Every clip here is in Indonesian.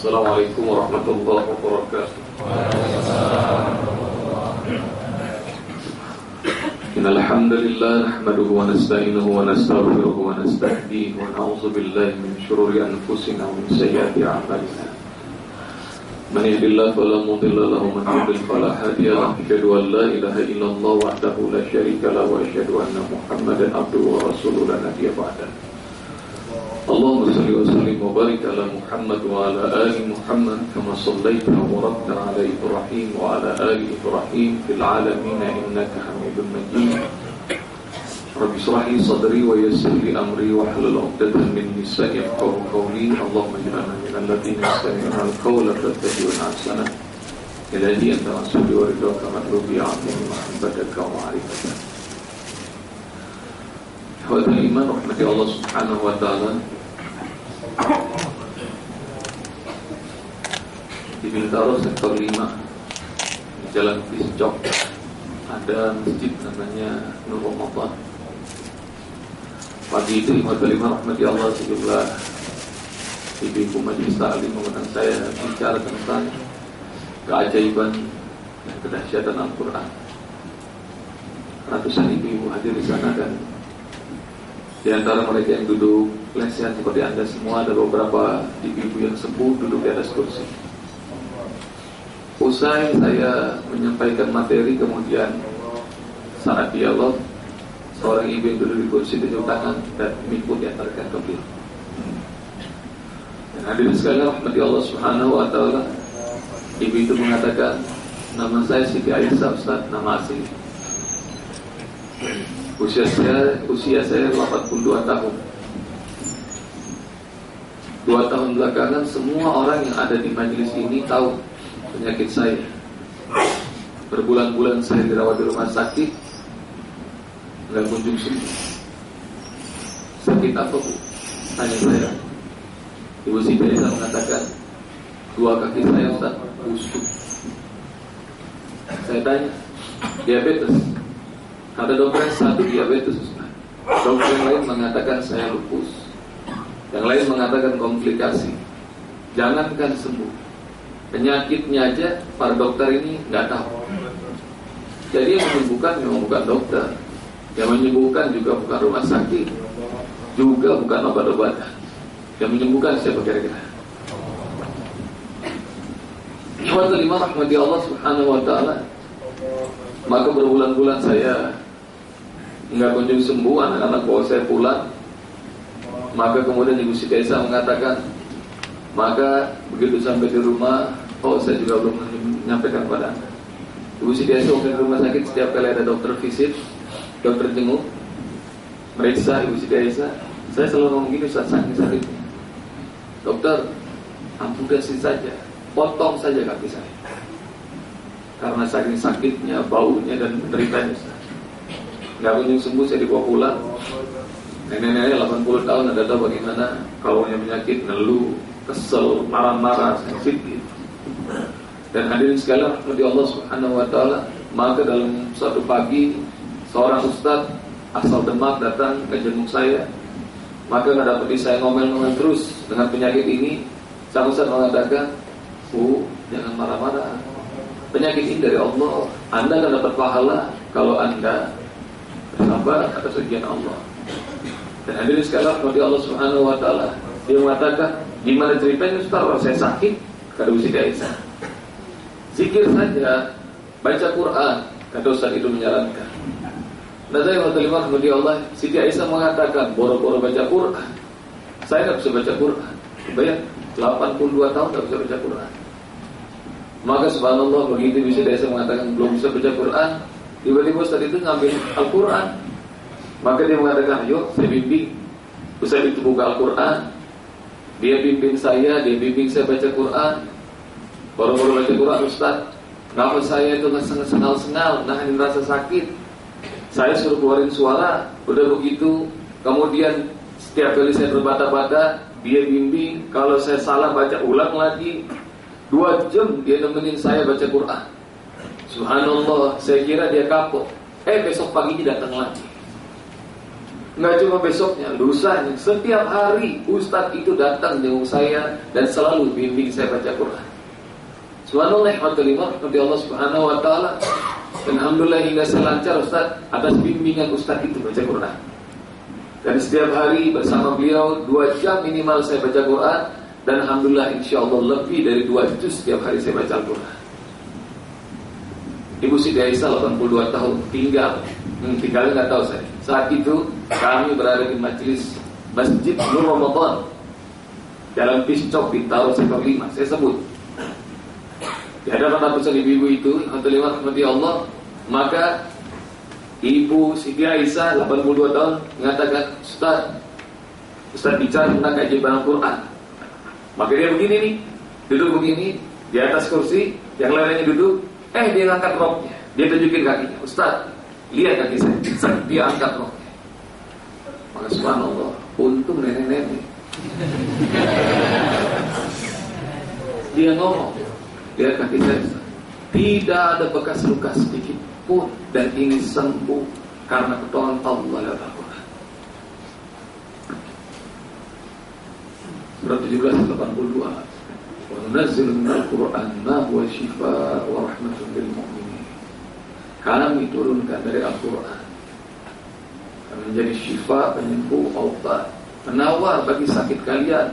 Assalamualaikum warahmatullahi wabarakatuh. Innal hamdalillah nahmaduhu wa nasta'inuhu wa nastaghfiruhu wa nastahdihi wa na'udzu billahi min shururi anfusina wa min sayyiati a'malina. Man yahdihillahu fala mudilla lahu wa man yudlil fala hadiya lahu. Asyhadu an la ilaha illallah wahdahu la syarika lahu wa asyhadu anna Muhammadan abduhu wa rasuluhu la nabiyya ba'dahu. Allahumma salli wa sallim wa barik ala Muhammad wa ala ali Muhammad kama sallaita wa barakta ala Ibrahim wa ala ali Ibrahim fil alamin innaka Hamidum Majid. Rabbi shrah li sadri wa yassir li amri wa hlul 'uqdatam min lisani yafqahu qawli. Allahumma ij'alna minal ladzina yastami'una al-qawla fayattabi'una ahsana. Ilahi anta rasuli wa ridwaka matlubi 'azimi mahabbataka wa ma'rifataka. Hadirin iman rahmati Allah Subhanahu wa taala. Di Bintaro sektor 5 di Jalan Piscok ada masjid namanya Nur Ramadan. Pagi itu hadirin rahmati Allah, sejumlah ibu-ibu majelis taklim mengundang saya bicara tentang keajaiban dan kedahsyatan Al-Quran. Ratusan ibu-ibu hadir di sana, dan di antara mereka yang duduk lesehan seperti Anda semua ada beberapa ibu-ibu yang sepuh duduk di atas kursi. Usai saya menyampaikan materi, kemudian saat dialog, seorang ibu yang duduk di kursi tunjuk tangan dan mengikut diantarkan ke beliau. Dan hadirin sekalian rahmati Allah Subhanahu wa taala, ibu itu mengatakan, nama saya Siti Aisyah Ustaz, nama asli. Usia saya 82 tahun. 2 tahun belakangan semua orang yang ada di majelis ini tahu penyakit saya. Berbulan-bulan saya dirawat di rumah sakit, nggak kunjung sembuh. Sakit apa, Bu? Tanya saya. Ibu Siti Aisyah mengatakan, 2 kaki saya Ustaz busuk. Saya tanya, diabetes? Ada dokter yang 1 diabetes, dokter yang lain mengatakan saya lupus, yang lain mengatakan komplikasi. Jangankan sembuh, penyakitnya aja para dokter ini nggak tahu. Jadi yang menyembuhkan memang bukan dokter, yang menyembuhkan juga bukan rumah sakit, juga bukan obat-obatan. Yang menyembuhkan siapa kira-kira? Hadirin rahmati Allah Subhanahu wa taala. Maka berbulan-bulan saya nggak kunjung sembuh, anak-anak bawa saya pulang. Maka kemudian Ibu Siti Aisyah mengatakan, maka begitu sampai di rumah, saya juga belum menyampaikan kepada Anda. Ibu Siti Aisyah waktu di rumah sakit, setiap kali ada dokter visit, dokter jenguk, meriksa Ibu Siti Aisyah, saya selalu ngomong gini, sakit. Dokter, amputasi saja, potong saja kaki saya. Karena saking sakitnya, baunya dan menderitanya, nggak kunjung sembuh. Saya dibawa pulang. Nenek-nenek 80 tahun, Anda tahu bagaimana kalau punya penyakit, ngeluh, kesel, marah-marah, sensitif. Dan hadirin sekalian rahmati Allah Subhanahu wa taala, maka dalam suatu pagi seorang ustaz asal Demak datang ke jenguk saya. Maka nggak dapat saya ngomel-ngomel terus dengan penyakit ini. Sang ustaz mengatakan, Bu, jangan marah-marah. Penyakit ini dari Allah. Anda akan dapat pahala kalau Anda bersabar atas ujian Allah. Dan hadirin sekalian rahmati Allah Subhanahu wa taala, dia mengatakan, gimana ceritanya Ustaz, kalau saya sakit? Kata Ibu Siti Aisyah, zikir saja, baca Quran. Kata Ustaz itu menyarankan. Nah, saya rahmati Allah, Siti Aisyah mengatakan, boro-boro baca Quran. Saya nggak bisa baca Quran. Bayang, 82 tahun nggak bisa baca Quran. Maka subhanallah, begitu bisa Aisyah mengatakan belum bisa baca Quran, tiba-tiba Ustaz itu ngambil Al-Quran. Maka dia mengatakan, ayo saya bimbing. Ustaz itu buka Al-Quran, dia bimbing saya baca Quran. Baru-baru baca Quran, Ustaz, nafas saya itu sengal-sengal, nahan rasa sakit. Saya suruh keluarin suara. Udah begitu, kemudian setiap kali saya berbata-bata, dia bimbing. Kalau saya salah baca ulang lagi. 2 jam dia nemenin saya baca Quran. Subhanallah, saya kira dia kapok. Besok paginya datang lagi. Nggak cuma besoknya, lusanya, setiap hari Ustadz itu datang jenguk saya dan selalu bimbing saya baca Quran. Subhanallah, rahmatullahi Allah Subhanahu wa taala. Dan alhamdulillah hingga saya lancar Ustadz atas bimbingan Ustadz itu baca Quran. Dan setiap hari bersama beliau 2 jam minimal saya baca Quran. Dan alhamdulillah insyaallah lebih dari 2 juz setiap hari saya baca Al-Quran. Ibu Siti Aisyah 82 tahun tinggalnya nggak tahu saya. Saat itu kami berada di majelis Masjid Nur Ramadan, Jalan Piscok, Bintaro Sektor 5. Saya sebut di hadapan ratusan ibu-ibu itu, alhamdulillah Allah. Maka Ibu Siti Aisyah 82 tahun mengatakan, Ustaz bicara tentang keajaiban Al-Quran. Maka dia begini nih, duduk begini di atas kursi, yang lainnya duduk. Dia angkat roknya, dia tunjukin kakinya. Ustaz, lihat kaki saya. Dia angkat roknya. Maka subhanallah, untung nenek-nenek. Dia ngomong, lihat kaki saya, tidak ada bekas luka sedikit pun, dan ini sembuh karena pertolongan Allah lewat Al-Quran. Surat 17:82. Wa nunazzilu minal Qur'an ma huwa shifaa wa rahmatun lil mu'minin. Kami turunkan dari Al-Quran menjadi syifa, penyembuh, obat, penawar bagi sakit kalian,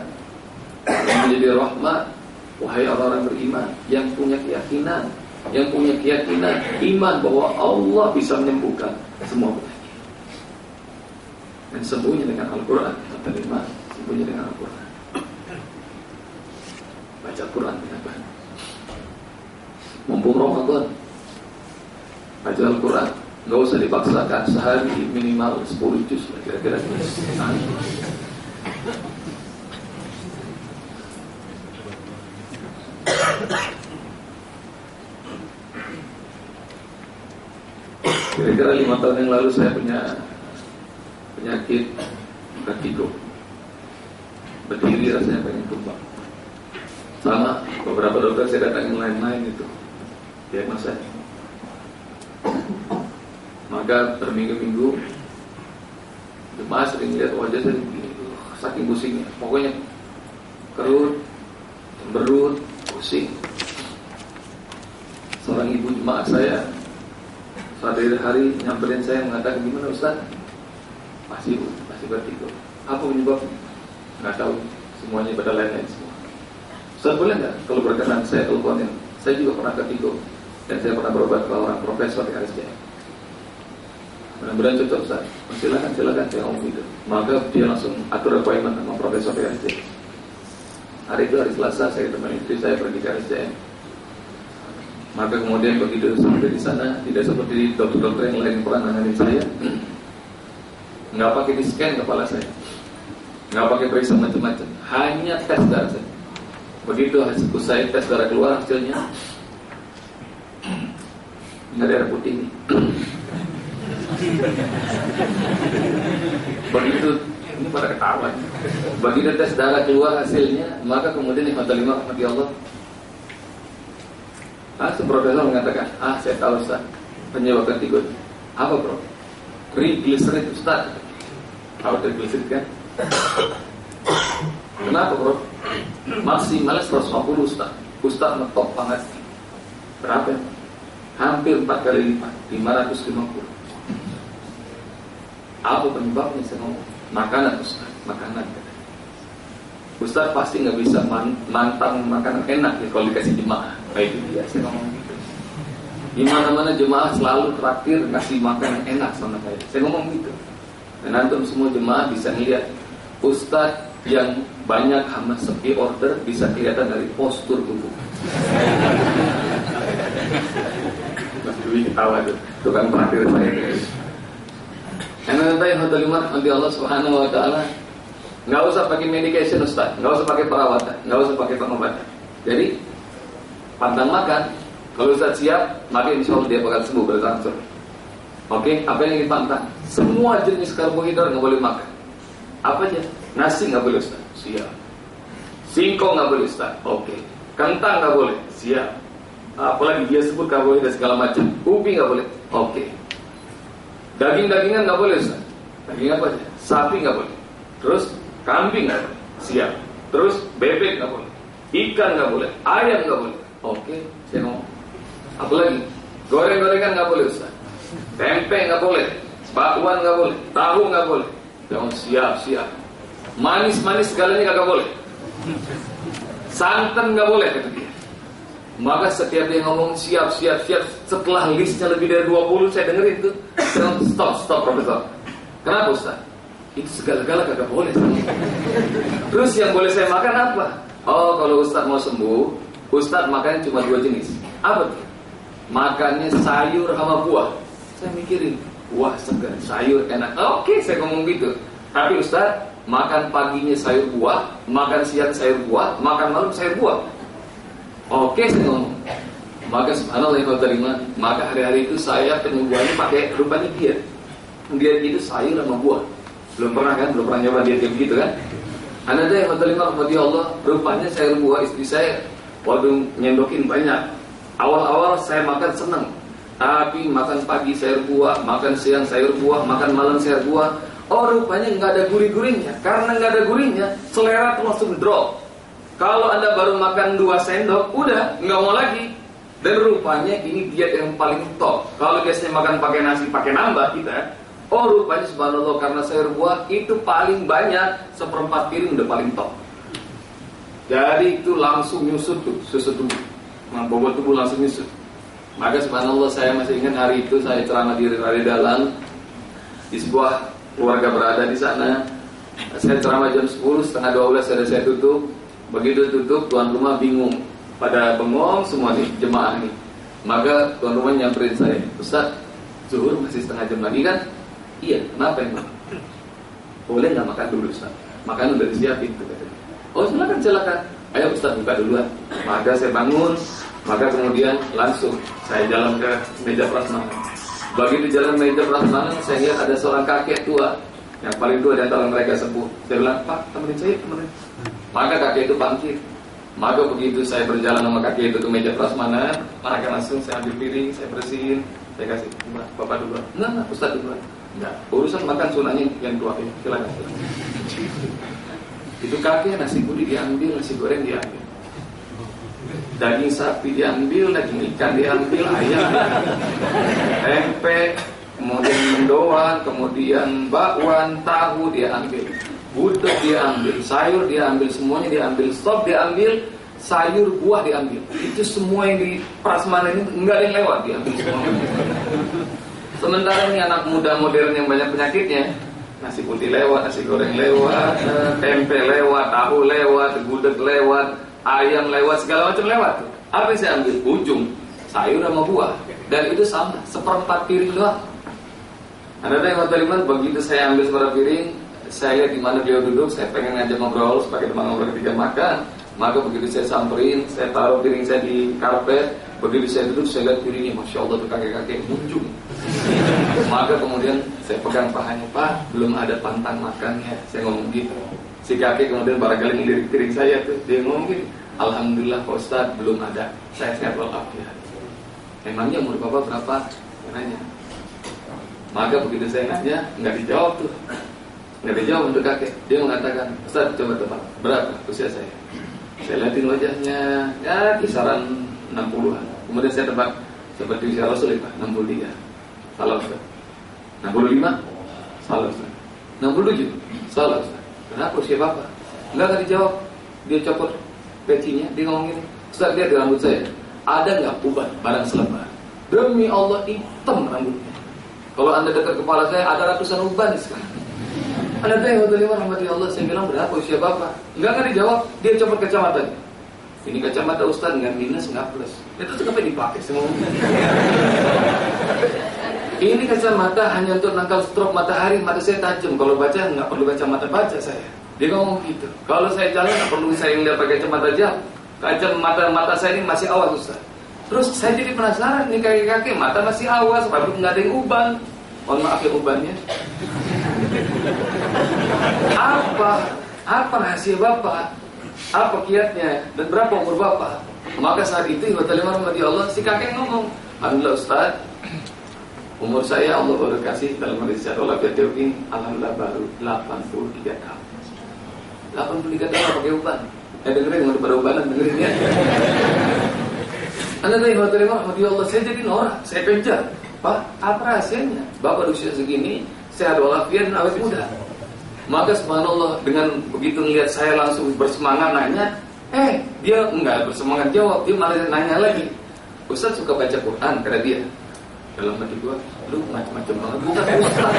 menjadi rahmat. Wahai orang-orang beriman yang punya keyakinan, iman bahwa Allah bisa menyembuhkan semua penyakit. Dan sembuhnya dengan Al-Quran. Sembuhnya dengan Al-Quran. Baca Al-Quran kenapa? Mumpung Ramadan, baca Al-Quran. Nggak usah dipaksakan, sehari minimal 10 juz kira-kira. Kira-kira 5 tahun yang lalu saya punya penyakit vertigo. Berdiri rasanya pengen tumbang. Sama beberapa dokter saya datangin lain-lain itu diagnosa. Maka berminggu-minggu jemaah sering lihat wajah saya begini, saking pusingnya. Pokoknya kerut, cemberut, pusing. Seorang ibu jemaah saya suatu hari nyamperin saya mengatakan, gimana Ustaz? Masih vertigo. Apa penyebabnya? Nggak tahu. Semuanya pada lain-lain semua. Ustaz boleh nggak kalau berkenan saya teleponin? Saya juga pernah vertigo dan saya pernah berobat ke orang profesor di RSCM. Mudah-mudahan cocok Ustaz. Silakan saya ngomong gitu. Maka dia langsung atur appointment sama profesor di RSCM. Hari itu hari Selasa saya ketemu istri saya pergi ke RSCM. Maka kemudian begitu sampai di sana, tidak seperti dokter-dokter yang lain yang pernah nanganin saya, nggak pakai di scan kepala saya, nggak pakai periksa macam-macam, hanya tes darah saja. Begitu hasil saya tes darah keluar, hasilnya nggak ada darah putih. Begitu ini pada ketawa. Begitu tes darah keluar hasilnya, maka kemudian nikmatul Allah. Profesor mengatakan, saya tahu Ustaz penyebab vertigo. Apa bro? Triglycerid Ustaz. Apa triglycerid kan? Kenapa bro? Maksimalnya 150 Ustaz. Ustaz ngetop banget. Berapa? Hampir 4 kali lipat, 550. Apa penyebabnya? Saya ngomong, makanan Ustaz, makanan. Ustaz pasti nggak bisa mantang makanan enak ya kalau dikasih jemaah. Baik itu dia, saya ngomong gitu. Di mana-mana jemaah selalu traktir ngasih makanan enak sama saya. Saya ngomong gitu. Dan antum semua jemaah bisa ngeliat Ustaz yang banyak hama sepi order bisa kelihatan dari postur tubuh. Mas Dwi ketawa tuh, tukang traktir saya. Karena nanti Allah Subhanahu Wa Taala. Nggak usah pakai medication Ustaz, nggak usah pakai perawatan, nggak usah pakai pengobatan. Jadi pantang makan. Kalau Ustaz siap, maka insya Allah dia bakal sembuh berangsur. Oke, apa yang dipantang? Semua jenis karbohidrat nggak boleh makan. Apa aja? Nasi nggak boleh Ustaz, siap. Singkong nggak boleh Ustaz, oke. Kentang nggak boleh, siap. Apalagi dia sebut karbohidrat segala macam. Ubi nggak boleh, oke. Daging-dagingan nggak boleh Ustaz. Daging apa aja? Sapi nggak boleh. Terus kambing nggak boleh. Siap. Terus bebek nggak boleh. Ikan nggak boleh. Ayam nggak boleh. Oke, saya ngomong. Apa lagi? Goreng-gorengan nggak boleh Ustaz. Tempe nggak boleh. Bakwan nggak boleh. Tahu nggak boleh. Jangan siap. Manis-manis segalanya nggak boleh. Santan nggak boleh kata dia. Maka setiap dia ngomong siap. Setelah listnya lebih dari 20 saya dengerin tuh. Stop Profesor. Kenapa Ustaz? Itu segala-gala kagak boleh. Terus yang boleh saya makan apa? Oh, kalau Ustaz mau sembuh, Ustaz makan cuma 2 jenis. Apa tuh? Makannya sayur sama buah. Saya mikirin, buah segar, sayur enak. Oke, saya ngomong gitu. Tapi Ustaz, makan paginya sayur buah, makan siang sayur buah, makan malam sayur buah. Oke, saya ngomong. Maka subhanallah ya terima. Maka hari-hari itu saya penyembuhannya pakai rupanya diet. Diet itu sayur sama buah. Belum pernah nyoba diet kayak begitu kan? Anda yang terima kepada Allah, rupanya sayur buah istri saya waduh nyendokin banyak. Awal-awal saya makan senang. Tapi makan pagi sayur buah, makan siang sayur buah, makan malam sayur buah. Oh, rupanya nggak ada gurih-gurihnya. Karena nggak ada gurihnya, selera tuh langsung drop. Kalau Anda baru makan 2 sendok, udah nggak mau lagi. Dan rupanya ini diet yang paling top. Kalau biasanya makan pakai nasi, pakai nambah kita. Oh, rupanya subhanallah karena sayur buah itu paling banyak, 1/4 piring udah paling top. Jadi itu langsung nyusut tuh susu tubuh. Bobot tubuh langsung nyusut. Maka subhanallah saya masih ingat hari itu saya ceramah di Dalan di sebuah keluarga berada di sana. Saya ceramah jam 10, setengah 12 saya tutup. Begitu tutup, tuan rumah bingung. Pada bengong semua nih, jemaah nih. Maka tuan rumah nyamperin saya, Ustaz, zuhur masih setengah jam lagi kan? Iya, kenapa emang? Boleh nggak makan dulu Ustaz? Makan udah disiapin tuh katanya. Oh silakan. Ayo Ustaz buka duluan. Maka saya bangun, maka kemudian langsung saya jalan ke meja prasmanan. Begitu jalan meja prasmanan, saya lihat ada seorang kakek tua, yang paling tua di antara mereka sepuh. Saya bilang, Pak, temenin saya. Maka kakek itu bangkit. Maka begitu saya berjalan sama kakek itu ke meja prasmanan, maka langsung saya ambil piring, saya bersihin, saya kasih, Bapak duluan. Enggak, Ustaz duluan. Enggak, urusan makan sunahnya yang tua ini, silakan. Itu kakek nasi putih diambil, nasi goreng diambil, daging sapi diambil, daging ikan diambil, ayam diambil, tempe, kemudian mendoan, kemudian bakwan, tahu diambil, gudeg diambil, sayur diambil, semuanya diambil, sop diambil, sayur buah diambil. Itu semua yang di prasmanan ini enggak ada yang lewat, diambil semua. Sementara ini anak muda modern yang banyak penyakitnya, nasi putih lewat, nasi goreng lewat, tempe lewat, tahu lewat, gudeg lewat, ayam lewat, segala macam lewat. Apa yang saya ambil? Ujung sayur sama buah. Dan itu sama, 1/4 piring doang. Ada yang terlibat, begitu saya ambil 1/4 piring, saya di mana beliau duduk, saya pengen ngajak ngobrol sebagai teman ngobrol ketika makan. Maka begitu saya samperin, saya taruh piring saya di karpet. Begitu saya duduk, saya lihat piringnya, Masya Allah tuh kakek-kakek munjung. Maka kemudian saya pegang pahanya, Pak, belum ada pantang makannya. Saya ngomong gitu. Si kakek kemudian barangkali melirik piring saya tuh, dia ngomong gitu, Alhamdulillah Pak Ustadz belum ada. Saya sehat walafiat. Emangnya umur Bapak berapa? Saya nanya. Maka begitu saya nanya, nggak dijawab tuh. Nggak dijawab untuk kakek. Dia mengatakan, Ustadz coba tebak, berapa usia saya? Saya lihatin wajahnya, ya kisaran 60-an. Kemudian saya tebak seperti usia Rasul ya Pak, 63. Salah Ustaz. 65? Salah Ustaz. 67? Salah Ustaz. Kenapa usia Bapak? Enggak dijawab. Dia copot pecinya, dia ngomong gini, Ustaz lihat di rambut saya, ada nggak uban barang selebar? Demi Allah hitam rambutnya. Kalau Anda dekat kepala saya ada ratusan uban sekarang. Anda tahu yang rahmati Allah, saya bilang berapa usia Bapak? Enggak dijawab. Dia copot kacamatanya. Ini kacamata Ustaz nggak minus nggak plus. Itu kenapa dipakai semua? Ini kacamata hanya untuk nangkal stroke matahari, mata saya tajam. Kalau baca nggak perlu kacamata baca saya. Dia ngomong gitu. Kalau saya jalan nggak perlu saya lihat pakai kacamata jam. Kacamata saya ini masih awas Ustaz. Terus saya jadi penasaran nih kakek-kakek mata masih awas, tapi nggak ada yang uban. Mohon maaf ya ubannya. Apa rahasia Bapak? Apa kiatnya dan berapa umur Bapak? Maka saat itu Allah, si kakek ngomong, Alhamdulillah Ustaz, Umur saya Allah baru kasih dalam hadis walafiat ini alhamdulillah baru 83 tahun. 83 tahun pakai uban. Dengerin mau pada ubanan dengerin ya. Anda tadi mau terima Allah, saya jadi norak, saya kejar. Pak, apa rahasianya? Bapak usia segini sehat walafiat dan awet muda. Maka subhanallah dengan begitu melihat saya langsung bersemangat nanya, dia enggak bersemangat jawab, dia malah nanya lagi. Ustaz suka baca Quran, kata dia. Dalam hati gua, lu macam-macam banget, bukan Ustaz.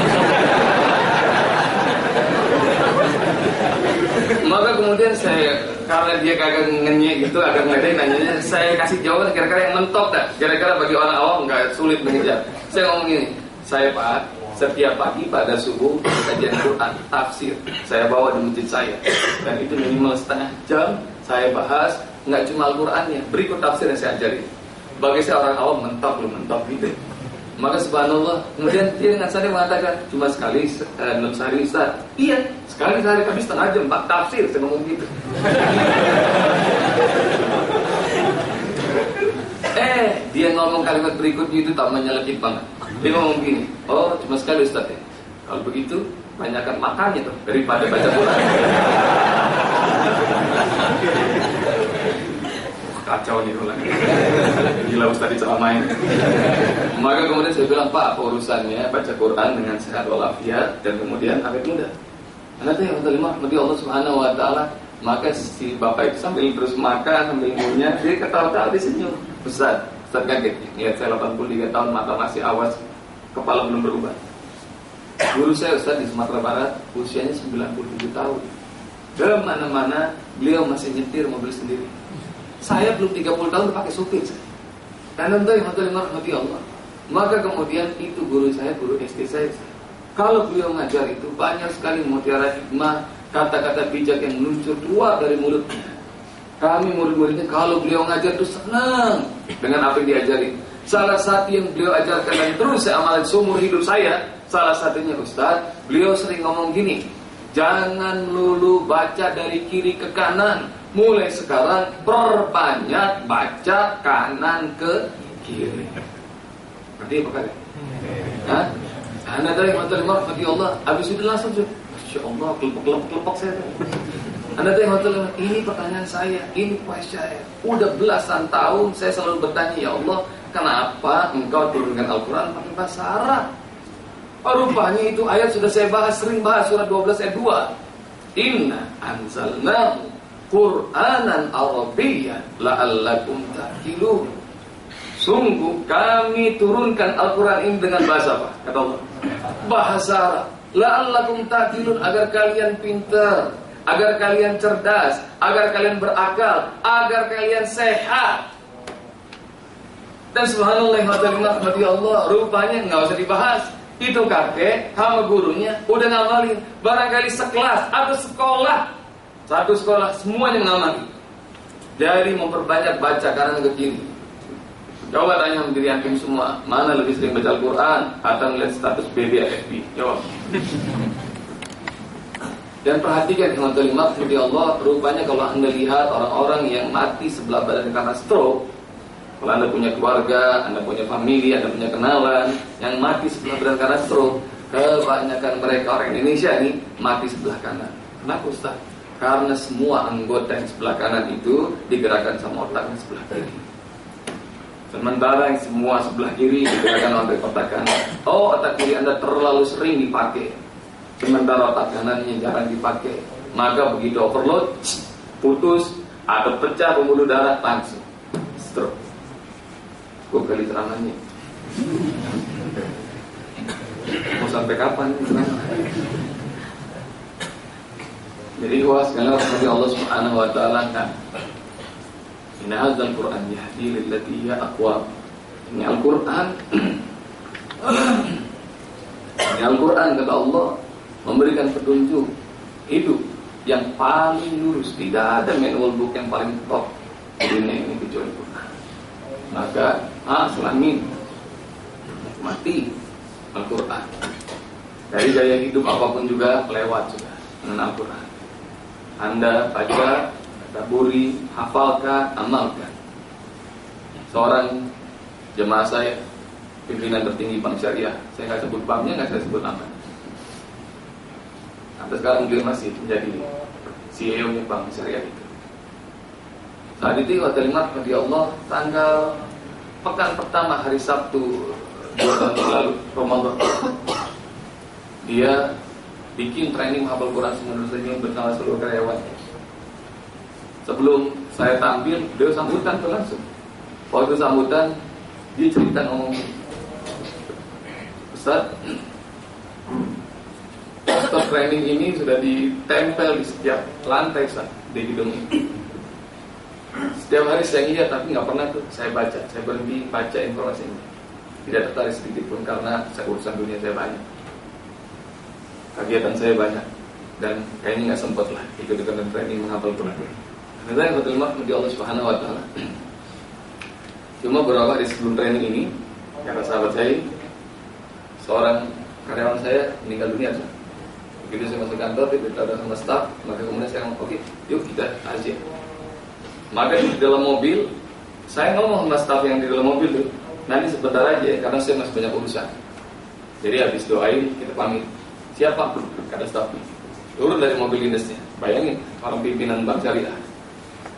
Maka kemudian saya, karena dia kagak ngenyek gitu, agak ngeledekin nanyanya, saya kasih jawaban kira-kira yang mentok dah. Kira-kira bagi orang awam enggak sulit mengejar. Saya ngomong gini, saya Pak, setiap pagi pada subuh kajian Quran, tafsir saya bawa di masjid saya, dan itu minimal setengah jam saya bahas, nggak cuma Al-Qurannya, berikut tafsir yang saya ajari. Bagi saya orang awam mentok gitu. Maka subhanallah, kemudian dia dengan sadar mengatakan cuma sekali dalam sehari Ustaz. Iya, sekali sehari tapi setengah jam Pak tafsir, saya ngomong gitu. Dia ngomong kalimat berikutnya itu tak menyelekit banget. Dia ngomong gini, oh cuma sekali Ustaz ya. Kalau begitu banyakkan makannya tuh daripada baca Quran. Kacau nih ulang. Gila Ustaz diceramain. Maka kemudian saya bilang, Pak, apa urusannya baca Quran dengan sehat walafiat dan kemudian awet muda? Karena itu yang terima rahmati Allah Subhanahu wa taala. Maka si bapak itu sambil terus makan, sambil ngunyah, dia ketawa-tawa, dia senyum. Ustaz kaget. Lihat saya 83 tahun, mata masih awas, kepala belum berubah. Guru saya Ustaz di Sumatera Barat, usianya 97 tahun. Kemana-mana beliau masih nyetir mobil sendiri. Saya belum 30 tahun udah pakai supir. Dan tentu yang rahmati Allah. Maka kemudian itu guru saya, guru SD saya. Kalau beliau ngajar itu banyak sekali mutiara hikmah, kata-kata bijak yang meluncur keluar dari mulutnya. Kami murid-muridnya kalau beliau ngajar itu senang dengan apa yang diajari. Salah satu yang beliau ajarkan dan terus saya amalkan seumur hidup saya, salah satunya Ustaz, beliau sering ngomong gini, jangan lulu baca dari kiri ke kanan. Mulai sekarang perbanyak baca kanan ke kiri. Berarti apa kali? Hah? Anda dari matlamat Allah. Habis itu langsung Masya Allah, kelepok saya. Anda dari matlamat, ini pertanyaan saya, ini question saya. Udah belasan tahun saya selalu bertanya, ya Allah, kenapa engkau turunkan Al-Quran pakai bahasa Arab? Rupanya itu ayat sudah saya bahas, sering bahas surat 12 ayat 2. Inna anzalnahu Qur'anan Arabiyyan la'allakum ta'qilun. Sungguh kami turunkan Al-Quran ini dengan bahasa apa? Kata Allah, bahasa Arab. La'allakum ta'qilun, agar kalian pintar, agar kalian cerdas, agar kalian berakal, agar kalian sehat. Dan subhanallah rahmati Allah, rupanya nggak usah dibahas. Itu kakek sama gurunya udah ngamalin. Barangkali sekelas atau sekolah, satu sekolah semuanya mengamati. Dari memperbanyak baca kanan ke kiri. Coba tanya diri antum semua, mana lebih sering baca Al-Quran atau melihat status BB FB? Jawab. Dan perhatikan kalimat dari Allah, rupanya kalau Anda lihat orang-orang yang mati sebelah badan karena stroke, kalau Anda punya keluarga, Anda punya family, Anda punya kenalan yang mati sebelah badan karena stroke, kebanyakan mereka orang Indonesia ini mati sebelah kanan. Kenapa Ustaz? Karena semua anggota yang sebelah kanan itu digerakkan sama otak yang sebelah kiri. Sementara yang semua sebelah kiri digerakkan oleh otak kanan. Oh, otak kiri Anda terlalu sering dipakai, sementara otak kanannya jarang dipakai. Maka begitu overload, putus atau pecah pembuluh darah, langsung stroke. Gue kali ceramahnya. Mau sampai kapan ceramah? Jadi sekalian rahmati Allah Subhanahu wa taala, kan. Inna hadzal Qur'an yahdi lillati hiya aqwam. Ini Al-Qur'an. Ini Al-Qur'an kata Allah memberikan petunjuk hidup yang paling lurus. Tidak ada manual book yang paling top di dunia ini kecuali Al-Qur'an. Maka selamin mati Al-Quran. Dari gaya hidup apapun juga lewat sudah dengan Al-Quran. Anda baca, tadaburi, hafalkan, amalkan. Seorang jemaah saya pimpinan tertinggi Bank Syariah. Saya nggak sebut banknya, nggak saya sebut nama. Sampai sekarang dia masih menjadi CEO-nya Bank Syariah itu. Saat itu Hotel Limat di Allah tanggal pekan pertama hari Sabtu 2 tahun lalu Ramadan, dia bikin training menghafal Quran semuanya bersama seluruh karyawannya. Sebelum saya tampil, dia sambutan tuh langsung. Waktu sambutan, dia cerita ngomong, Ustaz, stop training ini sudah ditempel di setiap lantai Ustaz, di gedung ini. Setiap hari saya lihat, tapi nggak pernah tuh saya baca. Saya berhenti baca informasi ini. Tidak tertarik sedikit pun karena urusan dunia saya banyak, kegiatan saya banyak, dan kayaknya nggak sempat lah ikut-ikutan training menghafal Quran. Karena yang betul di Allah Subhanahu Wa Taala. Cuma beberapa hari sebelum training ini, kata sahabat saya, seorang karyawan saya meninggal dunia. Begitu saya masuk kantor, diberitahu sama staff, maka kemudian saya ngomong, oke, yuk kita aja. Maka di dalam mobil, saya ngomong sama staff yang di dalam mobil tuh, nanti sebentar aja, karena saya masih banyak urusan. Jadi habis doain, kita pamit. Siapa? Kata staff. Turun dari mobil dinasnya. Bayangin, orang pimpinan Bank Syariah.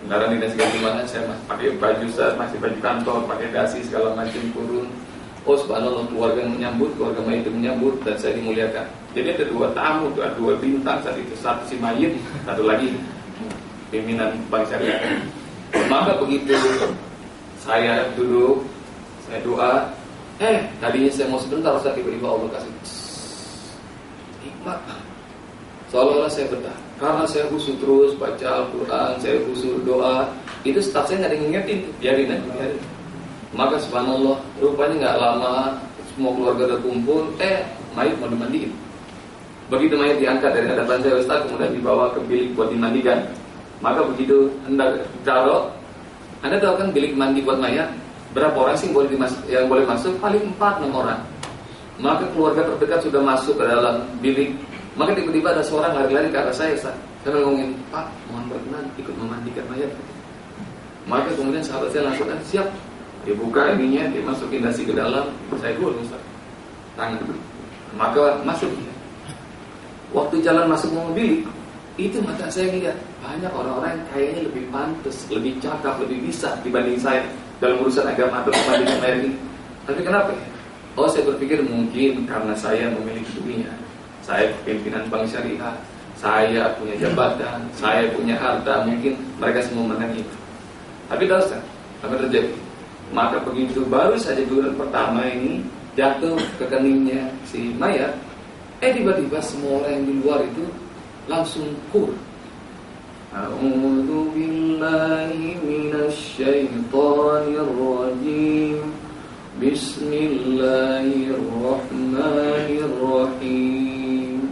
Kendaraan dinas gimana? Saya masih pakai baju, masih baju kantor, pakai dasi segala macam turun. Oh subhanallah, keluarga menyambut, keluarga mayit menyambut, dan saya dimuliakan. Jadi ada 2 tamu, ada 2 bintang saat itu. Satu si mayit, satu lagi pimpinan Bank Syariah. Maka begitu saya duduk, saya doa, tadinya saya mau sebentar, Ustaz, tiba-tiba Allah kasih hikmah. Seolah-olah saya betah, karena saya khusyuk terus baca Al-Quran, saya khusyuk doa. Itu staff saya nggak ada yang ngingetin, biarin aja, biarin. Maka subhanallah, rupanya nggak lama semua keluarga terkumpul, mayit mau dimandiin. Begitu mayit diangkat dari hadapan saya, Ustaz, kemudian dibawa ke bilik buat dimandikan. Maka begitu hendak taruh, Anda tahu kan bilik mandi buat mayat berapa orang sih yang boleh masuk? Paling 4-6 orang. Maka keluarga terdekat sudah masuk ke dalam bilik. Maka tiba-tiba ada seorang lari-lari ke arah saya, Ustaz. Saya ngomongin, Pak, mohon berkenan ikut memandikan mayat. Maka kemudian sahabat saya langsung, siap. Dia buka ininya, dia masukin dasi ke dalam. Saya gul, Ustaz, tangan. Maka masuk. Waktu jalan masuk mobil, itu mata saya lihat banyak orang-orang yang kayaknya lebih pantas, lebih cakap, lebih bisa dibanding saya dalam urusan agama atau dibandingkan saya ini. Tapi kenapa ya? Oh, saya berpikir mungkin karena saya memiliki dunia, saya pimpinan Bank Syariah, saya punya jabatan, saya punya harta, mungkin mereka semua menang itu. Tapi tahu Ustaz, apa terjadi? Maka begitu baru saja bulan pertama ini jatuh ke keningnya si mayat, tiba-tiba semua orang yang di luar itu langsung kur. A'udzu billahi minasyaitonir rajim. Bismillahirrahmanirrahim.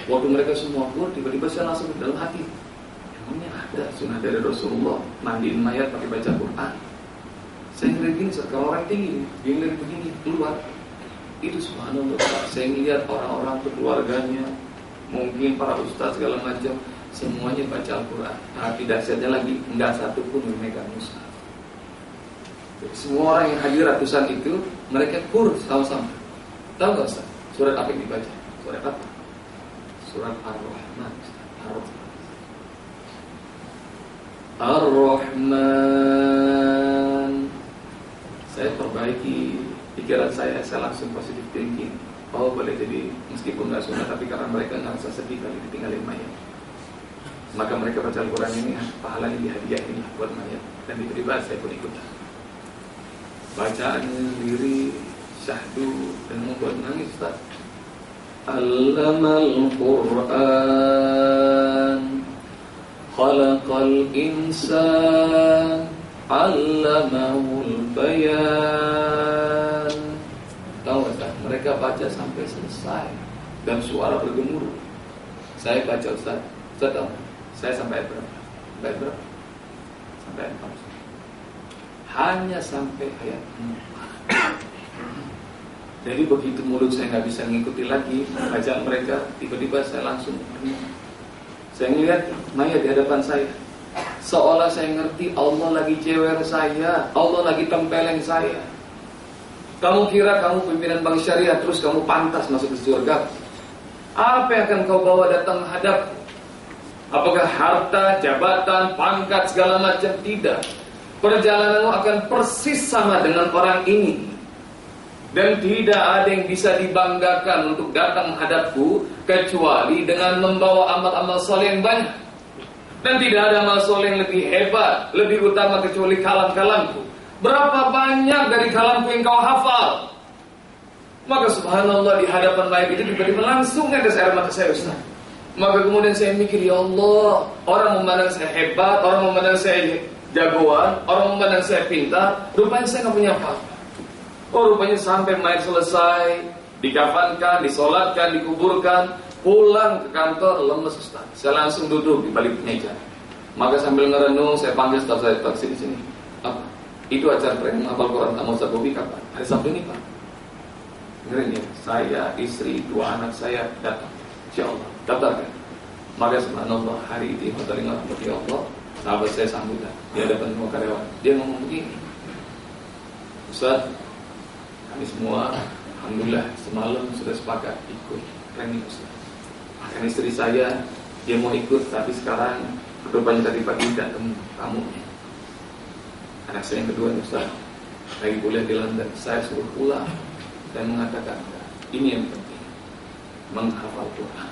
Waktu mereka semua kur, tiba-tiba saya langsung dalam hati, emangnya ada sunnah dari Rasulullah mandiin mayat pakai baca Quran? Saya ngeliat gini, kalau orang tinggi, dia ngeliat begini keluar, itu subhanallah. Saya ngeliat orang-orang keluarganya, mungkin para ustaz segala macam, semuanya baca Al-Quran. Tapi dahsyatnya lagi, enggak satu pun yang megang mushaf. Semua orang yang hadir ratusan itu, mereka kur sama-sama. Tahu nggak Ustaz? Surat apa yang dibaca? Surat apa? Surat Ar-Rahman. Ar-Rahman. Saya perbaiki pikiran saya langsung positive thinking. Oh, boleh jadi meskipun nggak sunnah, tapi karena mereka nggak rasa sedih kali ditinggalin mayat, maka mereka baca Al-Quran ini, pahalanya dihadiahin buat mayat. Dan tiba-tiba saya pun ikut. Bacaannya sendiri syahdu dan membuat nangis, Ustaz. Allamal Quran, khalaqal insan, allamahul bayan. Tahu Ustaz, mereka baca sampai selesai dan suara bergemuruh. Saya baca Ustaz tahu? Saya sampai ayat berapa? Sampai ayat 4. Hanya sampai ayat 4. Jadi begitu mulut saya nggak bisa ngikuti lagi bacaan mereka, tiba-tiba saya langsung saya ngelihat mayat di hadapan saya, seolah saya ngerti Allah lagi cewer saya, Allah lagi tempeleng saya. Kamu kira kamu pimpinan bank syariah terus kamu pantas masuk ke surga? Apa yang akan kau bawa datang menghadapku? Apakah harta, jabatan, pangkat, segala macam? Tidak. Perjalananmu akan persis sama dengan orang ini. Dan tidak ada yang bisa dibanggakan untuk datang menghadapku kecuali dengan membawa amal-amal soleh yang banyak. Dan tidak ada amal soleh yang lebih hebat, lebih utama kecuali kalam-kalamku. Berapa banyak dari kalamku yang kau hafal? Maka subhanallah, di hadapan baik itu tiba-tiba langsung netes air mata saya, Ustaz. Maka kemudian saya mikir, ya Allah, orang memandang saya hebat, orang memandang saya jagoan, orang memandang saya pintar, rupanya saya nggak punya apa-apa. Oh, rupanya sampai mayat selesai, dikafankan, disolatkan, dikuburkan, pulang ke kantor lemes, Ustaz. Saya langsung duduk di balik meja. Maka sambil ngerenung, saya panggil staf saya, taksi di sini. Apa? Itu acara training hafal Quran kamu Ustaz Bobi kapan? Hari Sabtu ini, Pak. Dengerin ya, saya, istri, 2 anak saya datang. Insyaallah, daftarkan. Maka subhanallah, hari itu hotel rahmati Allah, sahabat saya sambutan di hadapan semua karyawan. Dia ngomong begini, Ustaz, kami semua alhamdulillah semalam sudah sepakat ikut training Ustaz. Bahkan istri saya, dia mau ikut, tapi sekarang rupanya tadi pagi tidak ketemu kamu. Anak saya yang kedua, Ustaz, lagi kuliah di London. Saya suruh pulang dan mengatakan, ini yang penting, menghafal Quran.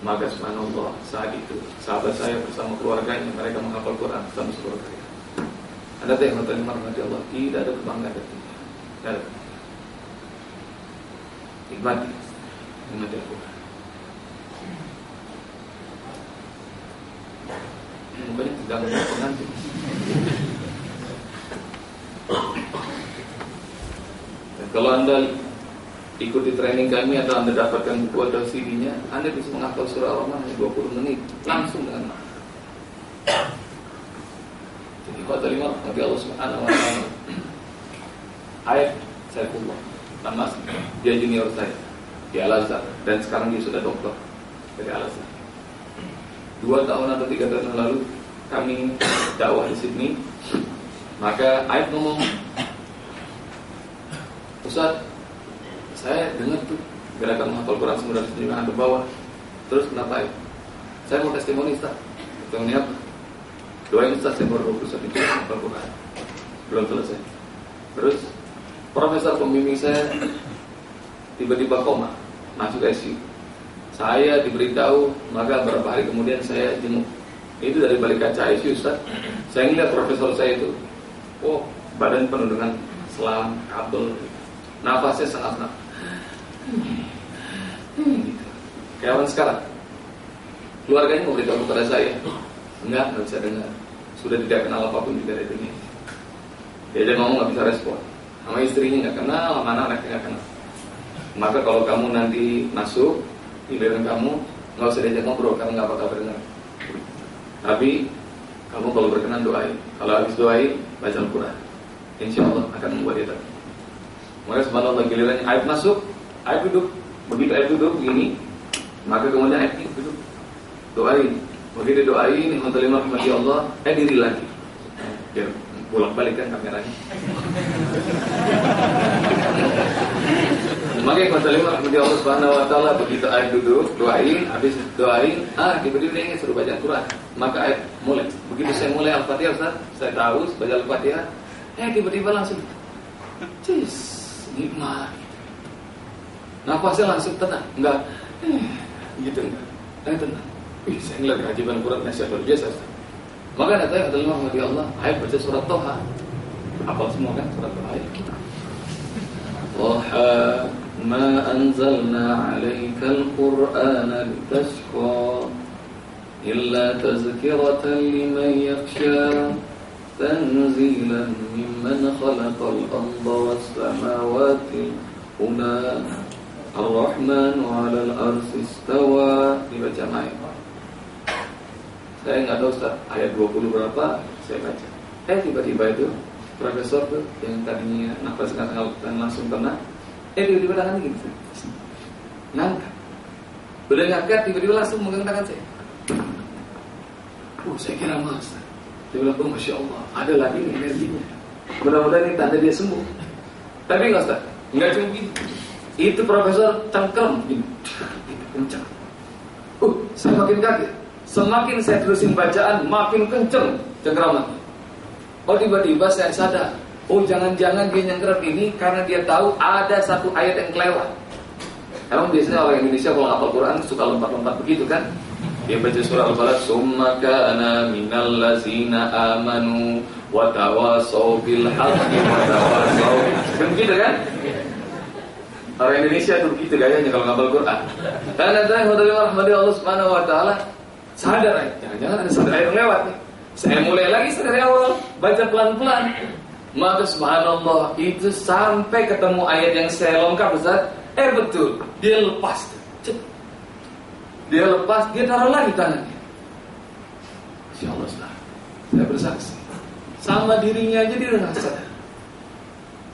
Maka subhanallah, saat itu sahabat saya bersama keluarganya, mereka menghafal Quran sama keluarga. Anda tahu yang rahmati Allah, tidak ada kebanggaan ketiga. Tidak ada. Nikmati Al-Quran. Mukanya tegang pengantin. Dan kalau Anda ikuti training kami atau Anda dapatkan buku atau CD-nya, Anda bisa menghafal surah Ar-Rahman 20 menit langsung dengan makna. Jadi kata 5 Nabi Allah Subhanahu wa taala. Ayat Saifullah, nama dia junior saya di Al-Azhar dan sekarang dia sudah doktor dari Al-Azhar. 2 tahun atau 3 tahun lalu kami dakwah di Sydney. Maka Aib ngomong, Ustaz, saya dengar tuh gerakan menghafal Quran semua dari sejumlah ke bawah. Terus kenapa Aib? Saya mau testimoni, Ustaz. Testimoni apa? Doain Ustaz, saya baru 21 jam menghafal Quran, belum selesai. Terus profesor pembimbing saya tiba-tiba koma, masuk ICU. Saya diberitahu, maka beberapa hari kemudian saya jenguk. Itu dari balik kaca ICU, Ustaz. Saya ngeliat profesor saya itu, oh, badan penuh dengan selang, kabel, nafasnya sangat gitu. Kayak orang sekarang. Keluarganya mau beritahu kepada saya, enggak bisa dengar. Sudah tidak kenal apapun juga dari dunia. Dia aja ngomong nggak bisa respon. Sama istrinya nggak kenal, sama anak-anaknya nggak kenal. Maka kalau kamu nanti masuk, giliran kamu nggak usah diajak ngobrol karena nggak bakal dengar. Tapi kamu kalau berkenan doain. Kalau habis doain, baca Al-Quran. Insya Allah akan membuat dia tenang. Maka subhanallah, gilirannya Aib masuk, Aib duduk. Begitu Aib duduk begini, maka kemudian Aib duduk, doain. Begitu doain, Alhamdulillah rahmati Allah, diri lagi. Biar bolak-balik kan kameranya. Maka Alhamdulillah rahmati Allah subhanahu wa ta'ala, begitu Aib duduk, doain, habis doain, tiba-tiba dia ingin suruh baca Al-Quran. Maka Aib mulai. Begitu saya mulai Al-Fatihah, Ustaz, saya tahu baca Al-Fatihah, tiba-tiba langsung cis, nikmat. Nafasnya langsung tenang, enggak gitu enggak. Tenang. Saya ngeliat keajaiban Quran nasihat luar biasa. Maka ada yang adalah Muhammad Allah, ayat baca surat Toha. Hafal semua kan surat Toha ayat. Toha ma anzalna 'alaikal Qur'ana litashqa illa tazkiratan liman yakhsha tanzilan mimman khalaqal arda was samawati ula Ar-Rahmanu 'alal 'arsy istawa. Dibaca main. Saya nggak tahu Ustaz, ayat 20 berapa, saya baca. Tiba-tiba itu profesor tuh yang tadinya nafas nggak langsung tenang, tiba-tiba tangannya gini, ngangkat. Udah ngangkat, tiba-tiba langsung megang tangan saya. Saya kira mas. Dia bilang, Masya Allah, ada lagi nih energinya. Mudah-mudahan ini tanda dia sembuh. Tapi enggak Ustaz, enggak cuma gitu. Itu profesor cengkram gitu, kencang. Saya makin kaget. Semakin saya terusin bacaan, makin kenceng cengkramannya. Tiba-tiba saya sadar, jangan-jangan dia nyengkram ini karena dia tahu ada satu ayat yang kelewat. Emang biasanya orang Indonesia kalau hafal Quran suka lompat-lompat begitu kan? Dia baca surah Al-Balad, "Summa kana minal ladzina amanu wa tawasaw bil haqqi wa tawasaw." Kan begitu kan? Orang Indonesia tuh begitu gayanya kalau hafal Quran. Karena Allah Subhanahu wa taala sadar, jangan-jangan ada satu ayat yang lewat nih. Saya mulai lagi dari awal, baca pelan-pelan. Maka subhanallah, itu sampai ketemu ayat yang saya lengkap Ustaz. Betul, dia lepas. Dia lepas, dia taruh lagi tangannya. Masya Allah Ustaz, saya bersaksi. Sama dirinya aja dia nggak sadar.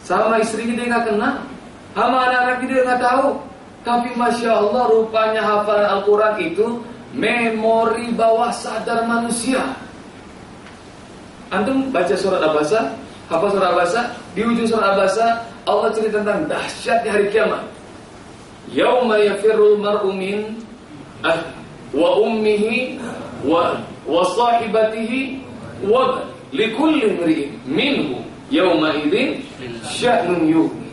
Sama istrinya dia nggak kenal. Sama anak-anaknya dia nggak tahu. Tapi Masya Allah, rupanya hafalan Al-Quran itu memori bawah sadar manusia. Antum baca surat Abasa, hafal surat Abasa, di ujung surat Abasa Allah cerita tentang dahsyatnya hari kiamat. Yauma yafirrul mar'u min wa ummihi wa sahibatihi wa likulli imri'in minhu yauma idzin sya'nun yughni.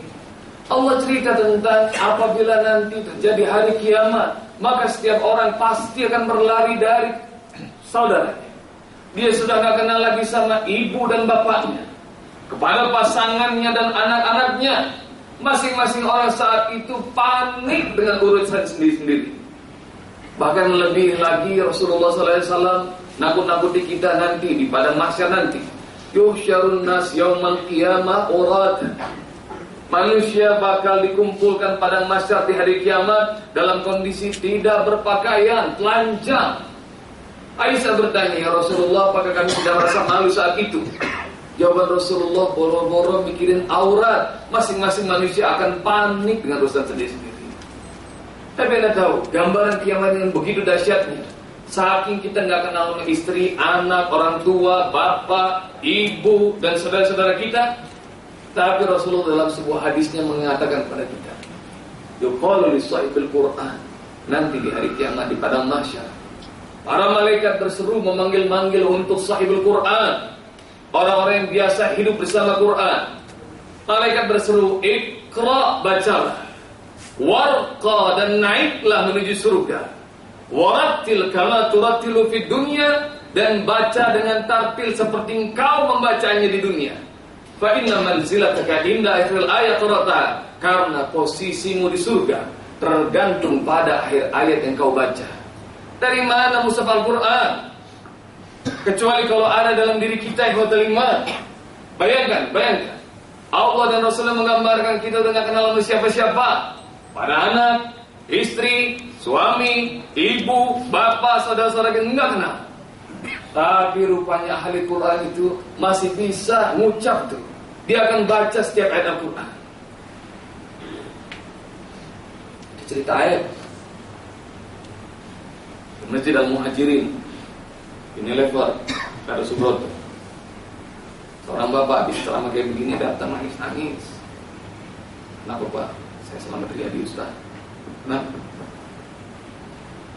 Allah cerita tentang apabila nanti terjadi hari kiamat, maka setiap orang pasti akan berlari dari saudaranya. Dia sudah gak kenal lagi sama ibu dan bapaknya, kepada pasangannya dan anak-anaknya. Masing-masing orang saat itu panik dengan urusan sendiri-sendiri. Bahkan lebih lagi Rasulullah SAW nakut-nakuti kita nanti di padang mahsyar nanti. Yuhsyarun nas yaumal qiyamah uratan. Manusia bakal dikumpulkan padang mahsyar di hari kiamat dalam kondisi tidak berpakaian, telanjang. Aisyah bertanya, "Ya Rasulullah, apakah kami tidak merasa malu saat itu?" Jawaban Rasulullah, boro-boro mikirin aurat. Masing-masing manusia akan panik dengan urusan sendiri-sendiri. Tapi Anda tahu, gambaran kiamat yang begitu dahsyatnya. Saking kita nggak kenal sama istri, anak, orang tua, bapak, ibu, dan saudara-saudara kita. Tapi Rasulullah dalam sebuah hadisnya mengatakan kepada kita, yuqalu li sahibil Qur'an, nanti di hari kiamat di padang mahsyar, para malaikat berseru memanggil-manggil untuk sahibul Quran, orang-orang yang biasa hidup bersama Quran. Malaikat berseru, "Iqra", bacalah. "Warqa", dan naiklah menuju surga. "Warattil kama turattilu fid dunya", dan baca dengan tartil seperti engkau membacanya di dunia. Fa inna manzilataka inda akhiril ayat qara'ta, karena posisimu di surga tergantung pada akhir ayat yang kau baca. Dari mana mushaf Al-Quran? Kecuali kalau ada dalam diri kita ikhwatul iman. Bayangkan Allah dan Rasulullah menggambarkan kita udah gak kenal sama siapa-siapa. Pada anak, istri, suami, ibu, bapak, saudara-saudara kita nggak kenal. Tapi rupanya ahli Quran itu masih bisa ngucap tuh. Dia akan baca setiap ayat Al-Quran. Cerita ayat Masjid Al-Muhajirin ini level ada Subroto. Seorang bapak habis ceramah kayak begini datang nangis. Kenapa Pak? Saya selamat terjadi Ustaz. Kenapa?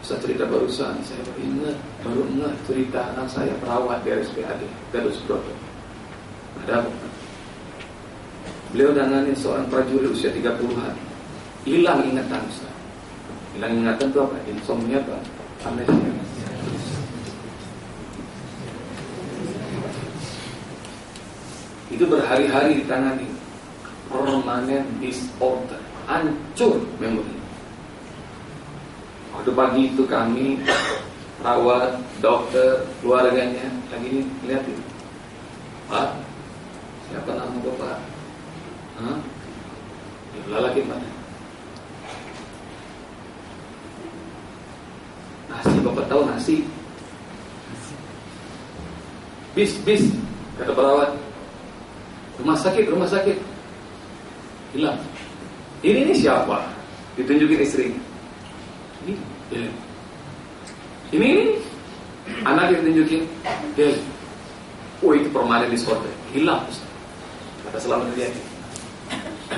Ustaz cerita barusan, saya baru ingat cerita anak saya perawat di RSPAD Gatot Subroto. Ada apa? Beliau nangani seorang prajurit usia 30-an. Hilang ingatan Ustaz. Hilang ingatan itu apa? Insomnia apa? Amnesia. Itu berhari-hari ditangani. Permanent disorder, hancur memori. Waktu pagi itu kami perawat, dokter, keluarganya lagi lihatin. Pak, siapa nama Bapak? Lelaki mana? Nasi, Bapak tahu nasi? Bis, kata perawat. Rumah sakit. Hilang. Ini siapa? Ditunjukin istri. Ini anak yang ditunjukin. Oh, itu permanen disorder. Hilang. Kata selamat terjadi.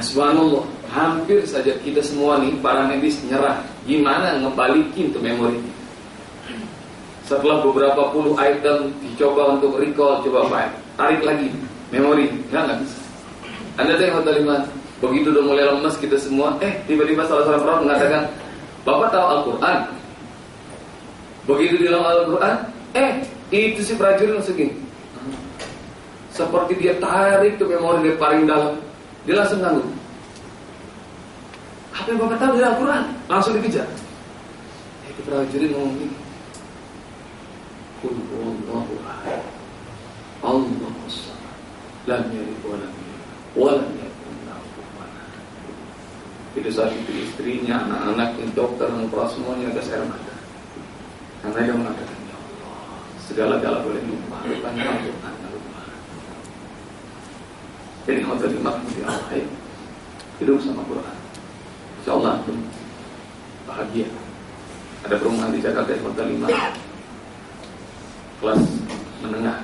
Subhanallah, hampir saja kita semua nih para medis nyerah. Gimana ngebalikin tuh memori? Setelah beberapa puluh item dicoba untuk recall, coba tarik lagi memori, nggak bisa. Anda tengok Hotel Iman, begitu udah mulai lemas kita semua, tiba-tiba salah seorang perawat mengatakan, Bapak tahu Al-Quran? Begitu di dalam Al-Quran, itu si prajurit masukin. Seperti dia tarik ke memori dia paling dalam, dia langsung nanggung. Apa yang Bapak tahu dari Al-Quran? Langsung dikejar. Itu prajurit ngomong gini, Qul huwallahu ahad, Allahus samad, lam yalid walam yulad, walam yakul lahu kufuwan ahad. Itu saat itu istrinya, anak-anaknya, dokter, dan para semuanya ada air mata. Karena dia mengatakan, ya Allah, segala-gala boleh lupa, rupanya Al-Quran lupa. Jadi Hotel Iman di Allah hidup sama Quran. InsyaAllah bahagia. Ada perumahan di Jakarta Hotel Iman, kelas menengah,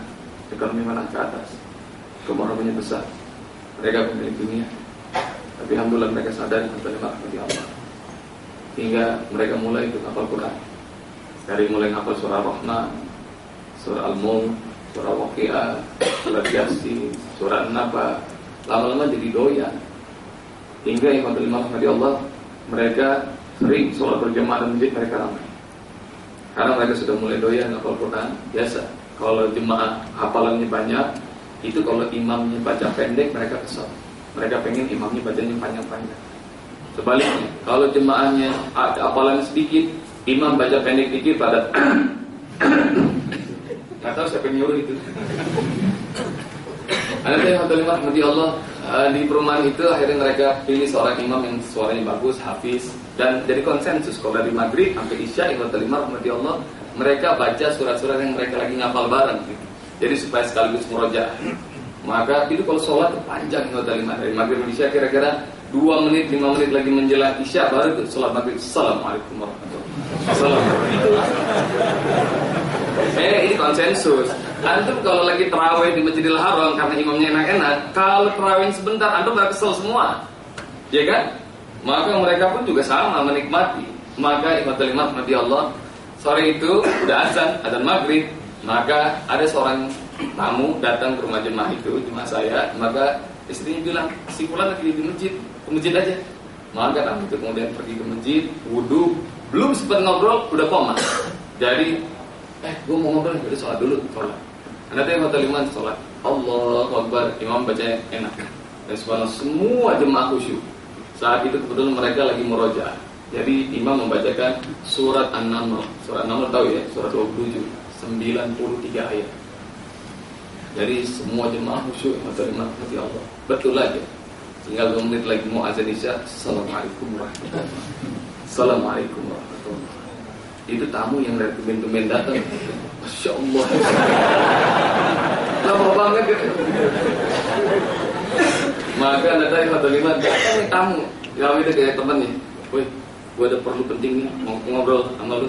ekonomi menengah ke atas, kemarahnya besar, mereka pemilik dunia. Tapi alhamdulillah mereka sadar Hotel Iman di Allah, hingga mereka mulai itu hafal Quran. Dari mulai hafal surah Rahman, surah Al-Mulk, surah Waqi'ah, surah Yasin, surah An-Naba, lama-lama jadi doyan. Hingga yang Hotel Iman di Allah, mereka sering sholat berjamaah dan masjid mereka ramai. Karena mereka sudah mulai doyan hafal Quran. Biasa, kalau jemaah hafalannya banyak, itu kalau imamnya baca pendek mereka kesal. Mereka pengen imamnya bacanya panjang-panjang. Sebaliknya, kalau jemaahnya hafalannya sedikit, imam baca pendek dikit pada nggak tahu siapa yang nyuruh itu. Ada yang Hotel Iman di Allah, di perumahan itu akhirnya mereka pilih seorang imam yang suaranya bagus, hafiz, dan jadi konsensus kalau dari maghrib sampai isya yang Hotel Iman di Allah, mereka baca surat-surat yang mereka lagi ngapal bareng gitu. Jadi supaya sekaligus murojaah. Maka itu kalau sholat panjang yang Hotel Iman dari maghrib sampai isya kira-kira 2 menit, 5 menit lagi menjelang isya baru itu sholat maghrib. Assalamualaikum warahmatullahi wabarakatuh. Ini konsensus. Antum kalau lagi tarawih di Masjidil Haram karena imamnya enak-enak, kalau tarawih sebentar antum gak kesel semua, ya kan? Maka mereka pun juga sama menikmati. Maka ikhwatul iman di Allah, sore itu udah azan maghrib, maka ada seorang tamu datang ke rumah jemaah itu, jemaah saya, maka istrinya bilang, si fulan lagi di masjid, ke masjid aja. Maka tamu itu kemudian pergi ke masjid, wudu, belum sempat ngobrol udah koma. Jadi gue mau ngobrol, jadi sholat dulu, sholat. Nanti Hotel Iman sholat, Allahu Akbar, imam bacanya enak. Dan subhanallah semua jemaah khusyuk. Saat itu kebetulan mereka lagi murojaah. Jadi imam membacakan surat An-Naml. Surat An-Naml tahu ya, surat 27, 93 ayat. Jadi semua jemaah khusyuk Hotel Iman hati Allah. Betul aja. Tinggal 2 menit lagi mau azan isya. Assalamualaikum warahmatullahi wabarakatuh. Assalamualaikum warahmatullahi wabarakatuh. Itu tamu yang dari temen-temen datang. Masya Allah. Lama banget gitu. Maka ada dari Hotel Iman datang nih tamu. Ya itu kayak temen nih. Woi, gue ada perlu penting nih, mau ngobrol sama lu.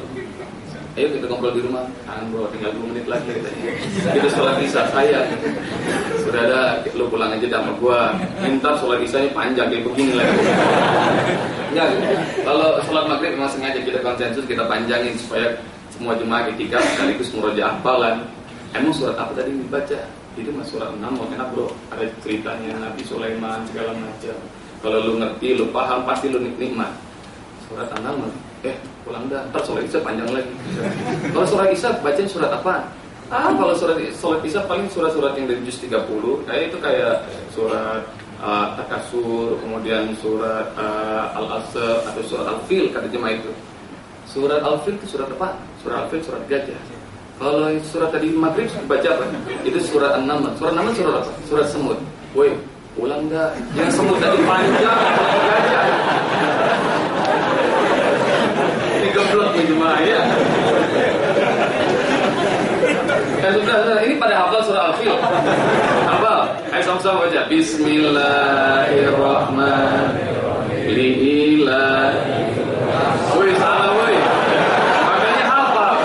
Ayo kita ngobrol di rumah. Bro, tinggal 2 menit lagi katanya. Kita sholat isya saya. Sudah ada, lu pulang aja sama gue. Minta sholat isyanya panjang kayak begini lagi. Ya, kalau sholat maghrib memang sengaja kita konsensus, kita panjangin supaya semua jemaah ketika sekaligus murojaah hafalan. Emang surat apa tadi dibaca? Itu mah surat 6, enak bro. Ada ceritanya Nabi Sulaiman segala macam. Kalau lu ngerti, lu paham, pasti lu nikmat. Surat 6, pulang dah. Ntar sholat isya panjang lagi. Kalau sholat isya bacain surat apa? Kalau sholat isya paling surat-surat yang dari juz 30. Kayak itu kayak surat Takasur, kemudian surat Al-Asr atau surat Al-Fil kata jemaah itu. Surat Al-Fil itu surat apa? Surat Al-Fil surat gajah. Kalau surat tadi maghrib baca apa? Itu surat An-Naml. Surat An-Naml surat apa? Surat semut. Woi, pulang dah. Yang semut tadi panjang, gajah. Digeblok jemaah ya. Sudah, ini pada hafal surah Al-Fil. Hafal? Ayo sama-sama baca. Bismillahirrahmanirrahim. Woi, salah woi. Makanya hafal.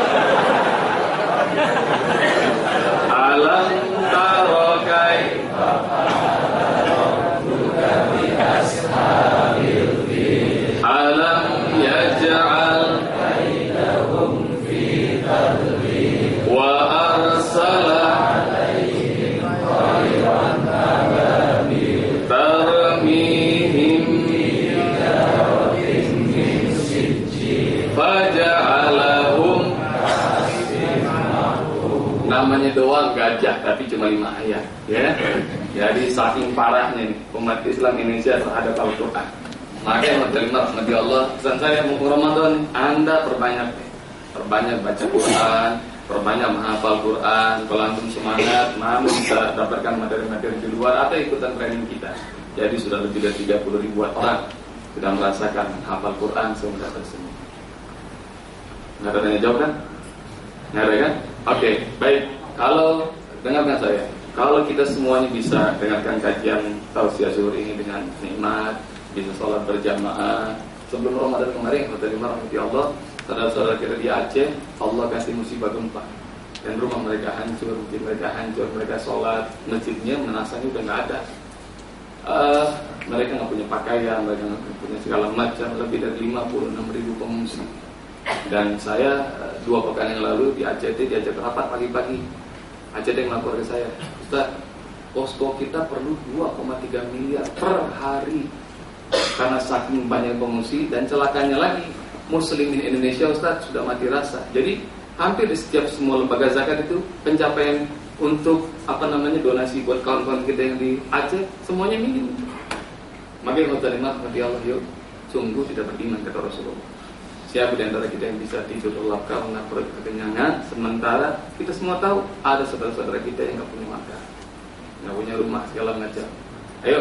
Alam taro kaifa doang gajah, tapi cuma 5 ayat, ya. Jadi saking parahnya nih umat Islam Indonesia terhadap Al-Quran. Makanya menerima rahmat Allah. Pesan saya mau Ramadan, Anda perbanyak baca Quran, perbanyak menghafal Quran. Kalau antum semangat, mau bisa dapatkan materi-materi di luar atau ikutan training kita. Jadi sudah lebih dari 30.000 orang sudah merasakan hafal Quran semudah tersebut. Nggak ada tanya jawab kan? Nggak ada kan? Oke, baik. Kalau dengarkan saya, kalau kita semuanya bisa dengarkan kajian tausiah zuhur ini dengan nikmat, bisa sholat berjamaah sebelum Ramadan kemarin, terima rahmati Allah, saudara-saudara kita di Aceh, Allah kasih musibah gempa dan rumah mereka hancur, mereka sholat, masjidnya menasanya udah nggak ada. Mereka nggak punya pakaian, mereka nggak punya segala macam, lebih dari 56.000 pengungsi. Dan saya 2 pekan yang lalu di Aceh diajak rapat pagi-pagi. Aceh yang melapor ke saya, Ustaz, posko kita perlu 2,3 miliar per hari karena saking banyak pengungsi. Dan celakanya lagi, Muslim di Indonesia Ustaz sudah mati rasa. Jadi hampir di setiap semua lembaga zakat itu pencapaian untuk donasi buat kawan-kawan kita yang di Aceh semuanya minim. Makanya mati Allah, yuk sungguh tidak beriman kata Rasulullah. Siapa di antara kita yang bisa tidur lelap karena perut kekenyangan, sementara kita semua tahu ada saudara-saudara kita yang nggak punya makan, nggak punya rumah, segala macam. Ayo,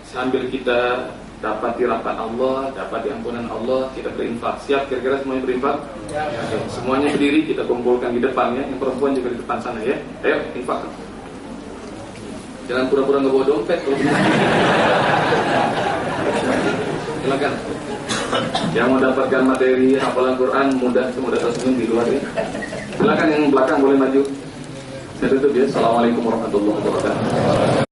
sambil kita dapat dirahmat Allah, dapat diampunan Allah, kita berinfak. Siap kira-kira semuanya berinfak? Ya. Semuanya berdiri, kita kumpulkan di depannya. Yang perempuan juga di depan sana ya. Ayo, infak. Jangan pura-pura nggak bawa dompet. Silakan. Yang mau dapatkan materi hafalan Quran mudah tersenyum di luar ya. Silakan yang belakang boleh maju. Saya tutup ya. Assalamualaikum warahmatullahi wabarakatuh.